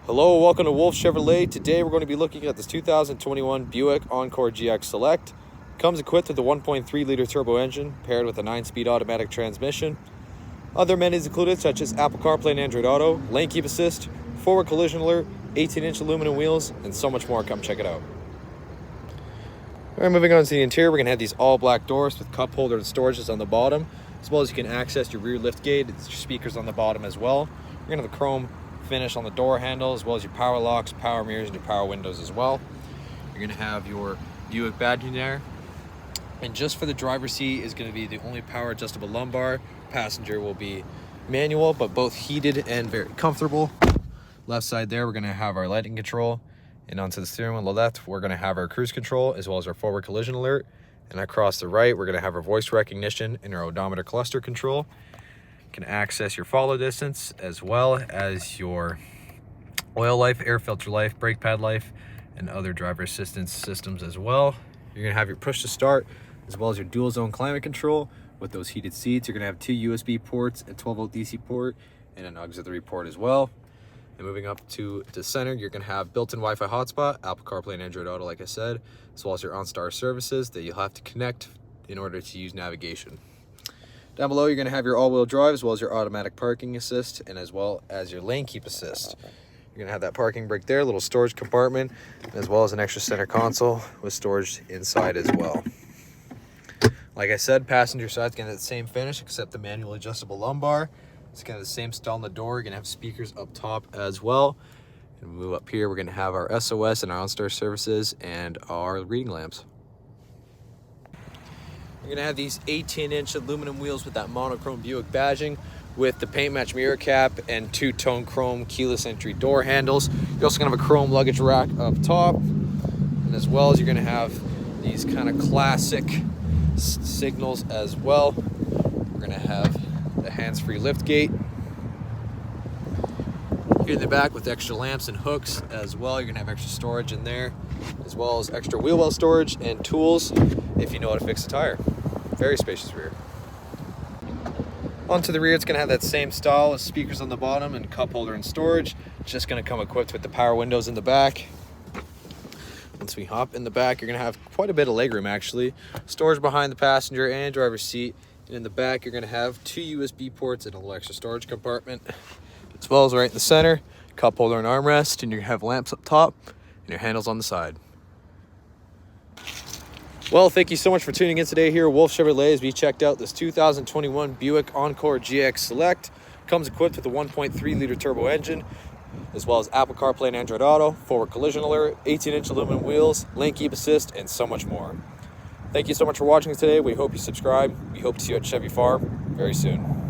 Hello, welcome to Wolfe Chevrolet. Today we're going to be looking at this 2021 Buick Encore GX Select. Comes equipped with a 1.3-liter turbo engine paired with a 9-speed automatic transmission. Other amenities included such as Apple CarPlay and Android Auto, lane keep assist, forward collision alert, 18-inch aluminum wheels, and so much more. Come check it out. All right, moving on to the interior, we're going to have these all-black doors with cup holder and storages on the bottom, as well as you can access your rear lift gate. It's your speakers on the bottom as well. You're going to have the chrome finish on the door handle, as well as your power locks, power mirrors, and your power windows as well. You're going to have your Buick badging there. And just for the driver's seat is going to be the only power adjustable lumbar. Passenger will be manual, but both heated and very comfortable. Left side there, we're going to have our lighting control. And onto the steering wheel on the left, we're going to have our cruise control, as well as our forward collision alert. And across the right, we're going to have our voice recognition and our odometer cluster control. You can access your follow distance, as well as your oil life, air filter life, brake pad life, and other driver assistance systems as well. You're going to have your push to start, as well as your dual zone climate control with those heated seats. You're going to have two USB ports, a 12-volt DC port, and an auxiliary port as well. And moving up to the center, you're going to have built-in Wi-Fi hotspot, Apple CarPlay and Android Auto, like I said, as well as your OnStar services that you'll have to connect in order to use navigation. Down below, you're going to have your all-wheel drive, as well as your automatic parking assist, and as well as your lane keep assist. You're going to have that parking brake there, little storage compartment, as well as an extra center console with storage inside as well. Like I said, passenger side's going to have the same finish, except the manual adjustable lumbar. It's kind of the same style on the door. You're going to have speakers up top as well. And move up here, we're going to have our SOS and our OnStar services and our reading lamps. You're going to have these 18-inch aluminum wheels with that monochrome Buick badging with the paint match mirror cap and two-tone chrome keyless entry door handles. You're also going to have a chrome luggage rack up top. And as well as you're going to have these kind of classic signals as well. We're going to have the hands-free liftgate. Here in the back with extra lamps and hooks as well. You're going to have extra storage in there, as well as extra wheel well storage and tools if you know how to fix a tire. Very spacious rear. Onto the rear, it's going to have that same style of speakers on the bottom and cup holder and storage. It's just going to come equipped with the power windows in the back. Once we hop in the back, you're going to have quite a bit of legroom actually. Storage behind the passenger and driver's seat. And in the back, you're going to have two USB ports and a little extra storage compartment, as well as right in the center, cup holder and armrest, and you have lamps up top and your handles on the side. Well, thank you so much for tuning in today here at Wolfe Chevrolet as we checked out this 2021 Buick Encore GX Select. Comes equipped with a 1.3-liter turbo engine, as well as Apple CarPlay and Android Auto, forward collision alert, 18-inch aluminum wheels, lane keep assist, and so much more. Thank you so much for watching today. We hope you subscribe. We hope to see you at Chevy Farm very soon.